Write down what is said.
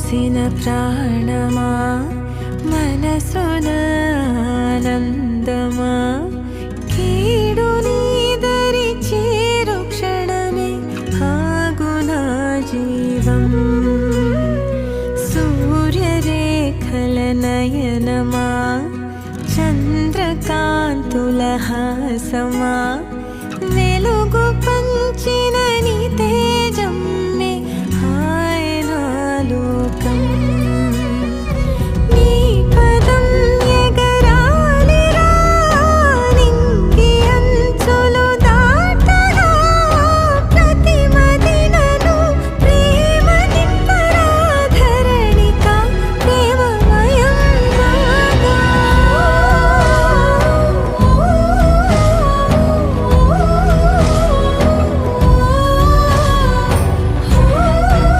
పోసిన ప్రాణమా మనసున ఆనందమా కీడు నీదరి చేరు క్షణమే ఆగునా జీవం సూర్యరేఖల నయనమా చంద్రకాంతుల హాసమా వెలుగు పంచిన